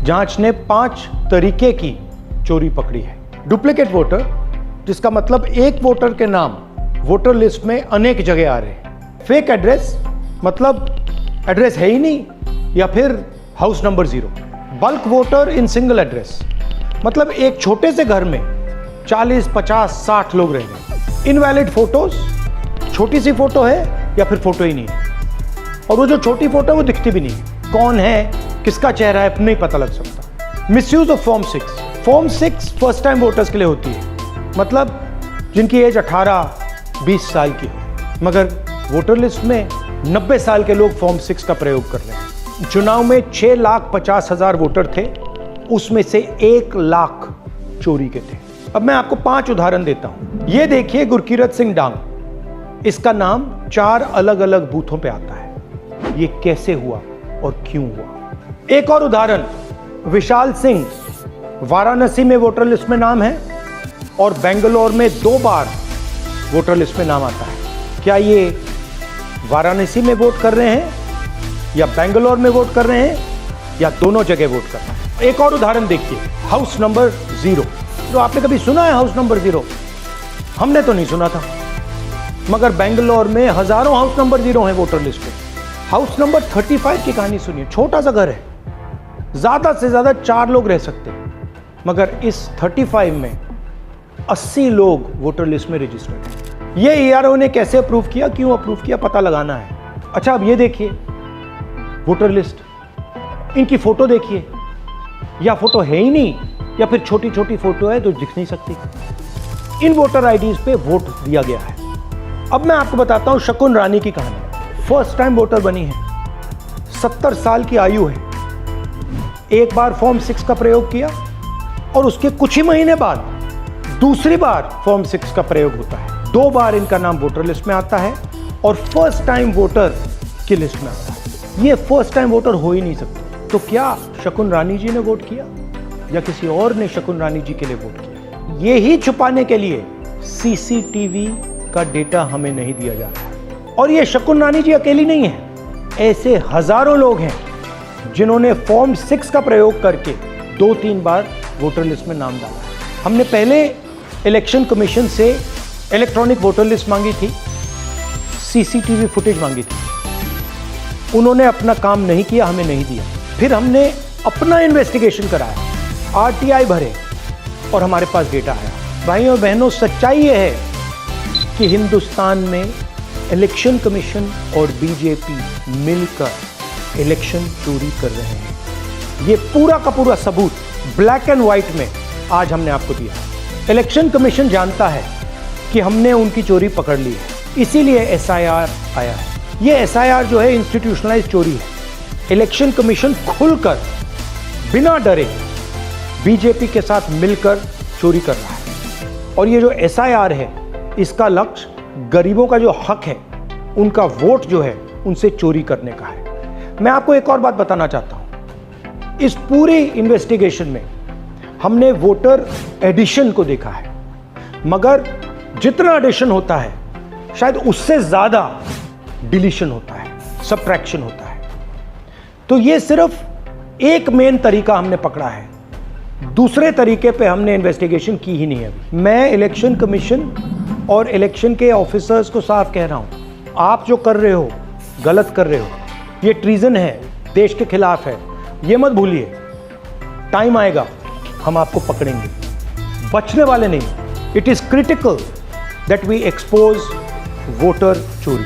जांच ने 5 तरीके की चोरी पकड़ी है। डुप्लीकेट वोटर, जिसका मतलब एक वोटर के नाम वोटर लिस्ट में अनेक जगह आ रहे हैं। फेक एड्रेस, मतलब एड्रेस है ही नहीं या फिर house number 0। Bulk voter in single address, मतलब एक छोटे से घर में 40, 50, 60 लोग रह रहे। इनवैलिड फोटोज, छोटी सी फोटो है या फिर फोटो ही नहीं है, और वो जो छोटी फोटो है वो दिखती भी नहीं है। कौन है, किसका चेहरा है, नहीं पता लग सकता। Misuse of form 6। Form 6 first time voters के लिए होती है, मतलब जिनकी एज 18-20 साल की हो, मगर वोटर लिस्ट में 90 साल के लोग फॉर्म 6 का प्रयोग कर रहे हैं। चुनाव में 6,50,000 वोटर थे, उसमें से 1 लाख चोरी के थे। अब मैं आपको 5 उदाहरण देता हूं। ये देखिए गुरकीरत सिंह डांग, इसका नाम 4 अलग अलग बूथों पे आता है। ये कैसे हुआ और क्यों हुआ? एक और उदाहरण, विशाल सिंह, वाराणसी में वोटर लिस्ट में नाम है और बेंगलोर में 2 बार वोटर लिस्ट में नाम आता है। क्या ये वाराणसी में वोट कर रहे हैं या बेंगलोर में वोट कर रहे हैं या दोनों जगह वोट कर रहे हैं? एक और उदाहरण देखिए, हाउस नंबर 0। तो आपने कभी सुना है हाउस नंबर 0? हमने तो नहीं सुना था, मगर बेंगलोर में हजारों हाउस नंबर 0 हैं वोटर लिस्ट में। हाउस नंबर 35 की कहानी सुनिए। छोटा सा घर है, ज्यादा से ज्यादा 4 लोग रह सकते हैं, मगर इस 35 में 80 लोग वोटर लिस्ट में रजिस्टर्ड हैं। ये ईआरओ ने कैसे अप्रूव किया, क्यों अप्रूव किया, पता लगाना है। अच्छा, अब ये देखिए वोटर लिस्ट, इनकी फोटो देखिए, या फोटो है ही नहीं या फिर छोटी छोटी फोटो है तो दिख नहीं सकती। इन वोटर आईडीज पे वोट दिया गया है। अब मैं आपको बताता हूं शकुन रानी की कहानी। फर्स्ट टाइम वोटर बनी है, 70 साल की आयु है। एक बार फॉर्म 6 का प्रयोग किया और उसके कुछ ही महीने बाद दूसरी बार फॉर्म 6 का प्रयोग होता है। 2 बार इनका नाम वोटर लिस्ट में आता है और फर्स्ट टाइम वोटर की लिस्ट में आता है। ये फर्स्ट टाइम वोटर हो ही नहीं सकता। तो क्या शकुन रानी जी ने वोट किया या किसी और ने शकुन रानी जी के लिए वोट किया? ये ही छुपाने के लिए सीसीटीवी का डेटा हमें नहीं दिया जा रहा है। और ये शकुन रानी जी अकेली नहीं है, ऐसे हजारों लोग हैं जिन्होंने फॉर्म 6 का प्रयोग करके 2-3 बार वोटर लिस्ट में नाम डाला है। हमने पहले इलेक्शन कमीशन से इलेक्ट्रॉनिक वोटर लिस्ट मांगी थी, सीसीटीवी फुटेज मांगी थी, उन्होंने अपना काम नहीं किया, हमें नहीं दिया। फिर हमने अपना इन्वेस्टिगेशन कराया, आरटीआई भरे और हमारे पास डेटा आया। भाइयों और बहनों, सच्चाई यह है कि हिंदुस्तान में इलेक्शन कमीशन और बीजेपी मिलकर इलेक्शन चोरी कर रहे हैं। ये पूरा का पूरा सबूत ब्लैक एंड व्हाइट में आज हमने आपको दिया। इलेक्शन कमीशन जानता है कि हमने उनकी चोरी पकड़ ली है, इसीलिए एसआईआर आया है। ये एसआईआर जो है इंस्टीट्यूशनलाइज्ड चोरी है। इलेक्शन कमीशन खुलकर बिना डरे बीजेपी के साथ मिलकर चोरी कर रहा है। और ये जो एसआईआर है, इसका लक्ष्य गरीबों का जो हक है, उनका वोट जो है, उनसे चोरी करने का है। मैं आपको एक और बात बताना चाहता हूं। इस पूरी इन्वेस्टिगेशन में हमने वोटर एडिशन को देखा है, मगर जितना एडिशन होता है शायद उससे ज्यादा डिलीशन होता है, सबट्रैक्शन होता है। तो ये सिर्फ एक मेन तरीका हमने पकड़ा है, दूसरे तरीके पे हमने इन्वेस्टिगेशन की ही नहीं है अभी। मैं इलेक्शन कमीशन और इलेक्शन के ऑफिसर्स को साफ कह रहा हूं, आप जो कर रहे हो गलत कर रहे हो, ये ट्रीजन है, देश के खिलाफ है। ये मत भूलिए, टाइम आएगा हम आपको पकड़ेंगे, बचने वाले नहीं। It is critical that we expose voter चोरी।